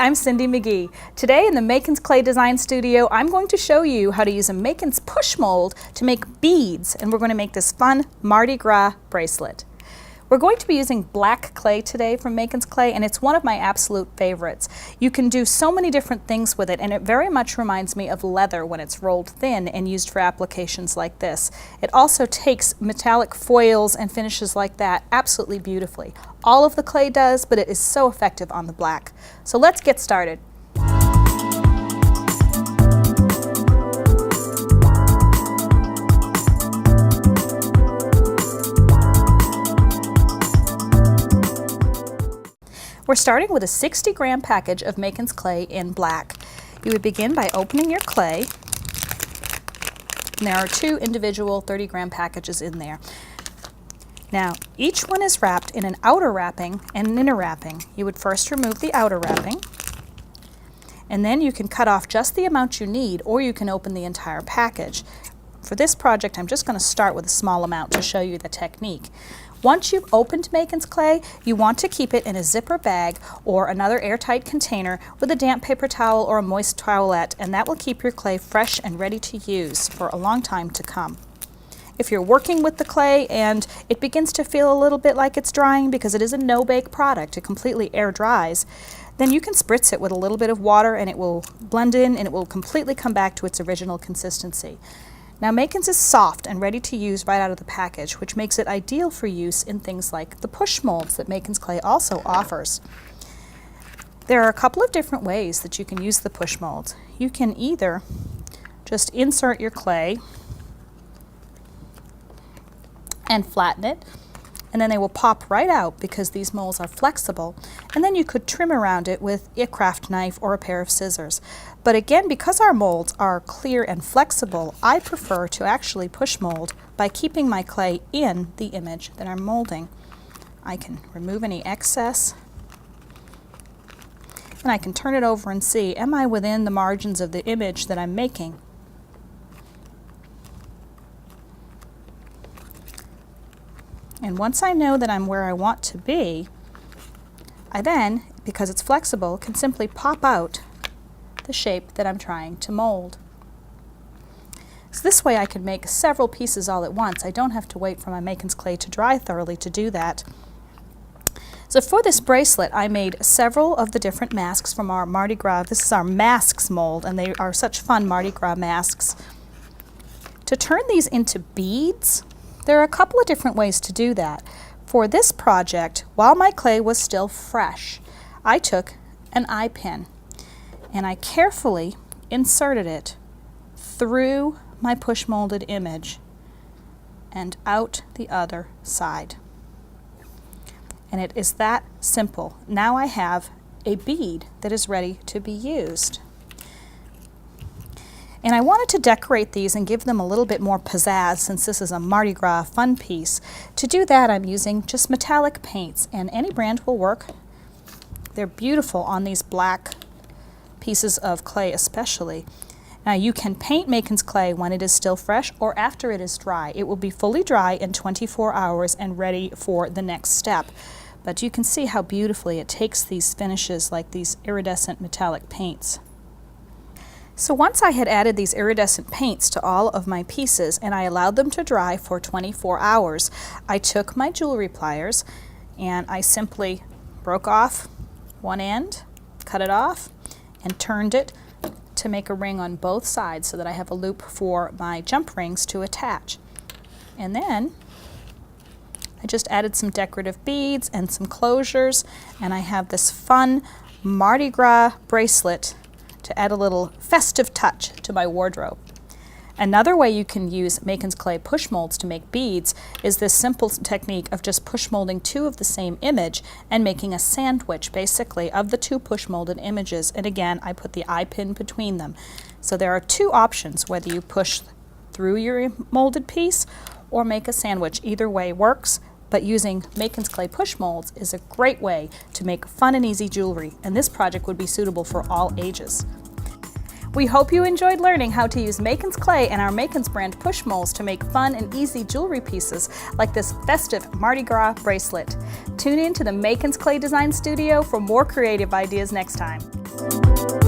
I'm Cindi McGee. Today in the Makin's Clay Design Studio, I'm going to show you how to use a Makin's push mold to make beads, and we're going to make this fun Mardi Gras bracelet. We're going to be using black clay today from Makin's Clay, and it's one of my absolute favorites. You can do so many different things with it, and it very much reminds me of leather when it's rolled thin and used for applications like this. It also takes metallic foils and finishes like that absolutely beautifully. All of the clay does, but it is so effective on the black. So let's get started. We're starting with a 60-gram package of Makin's Clay in black. You would begin by opening your clay, and there are two individual 30-gram packages in there. Now, each one is wrapped in an outer wrapping and an inner wrapping. You would first remove the outer wrapping, and then you can cut off just the amount you need, or you can open the entire package. For this project, I'm just going to start with a small amount to show you the technique. Once you've opened Makin's Clay, you want to keep it in a zipper bag or another airtight container with a damp paper towel or a moist towelette, and that will keep your clay fresh and ready to use for a long time to come. If you're working with the clay and it begins to feel a little bit like it's drying because it is a no-bake product, it completely air dries, then you can spritz it with a little bit of water and it will blend in and it will completely come back to its original consistency. Now, Makin's is soft and ready to use right out of the package, which makes it ideal for use in things like the push molds that Makin's Clay also offers. There are a couple of different ways that you can use the push molds. You can either just insert your clay and flatten it, and then they will pop right out because these molds are flexible, and then you could trim around it with a craft knife or a pair of scissors. But again, because our molds are clear and flexible, I prefer to actually push mold by keeping my clay in the image that I'm molding. I can remove any excess, and I can turn it over and see, am I within the margins of the image that I'm making? And once I know that I'm where I want to be, I then, because it's flexible, can simply pop out the shape that I'm trying to mold. So this way I can make several pieces all at once. I don't have to wait for my Makin's Clay to dry thoroughly to do that. So for this bracelet, I made several of the different masks from our Mardi Gras. This is our masks mold, and they are such fun Mardi Gras masks. To turn these into beads, there are a couple of different ways to do that. For this project, while my clay was still fresh, I took an eye pin and I carefully inserted it through my push molded image and out the other side. And it is that simple. Now I have a bead that is ready to be used. And I wanted to decorate these and give them a little bit more pizzazz since this is a Mardi Gras fun piece. To do that, I'm using just metallic paints, and any brand will work. They're beautiful on these black pieces of clay especially. Now you can paint Makin's Clay when it is still fresh or after it is dry. It will be fully dry in 24 hours and ready for the next step. But you can see how beautifully it takes these finishes like these iridescent metallic paints. So once I had added these iridescent paints to all of my pieces and I allowed them to dry for 24 hours, I took my jewelry pliers and I simply broke off one end, cut it off, and turned it to make a ring on both sides so that I have a loop for my jump rings to attach. And then I just added some decorative beads and some closures, and I have this fun Mardi Gras bracelet to add a little festive touch to my wardrobe. Another way you can use Makin's Clay push molds to make beads is this simple technique of just push molding two of the same image and making a sandwich basically of the two push molded images. And again, I put the eye pin between them. So there are two options, whether you push through your molded piece or make a sandwich. Either way works, but using Makin's Clay push molds is a great way to make fun and easy jewelry, and this project would be suitable for all ages. We hope you enjoyed learning how to use Makin's Clay and our Makin's brand push molds to make fun and easy jewelry pieces like this festive Mardi Gras bracelet. Tune in to the Makin's Clay Design Studio for more creative ideas next time. you.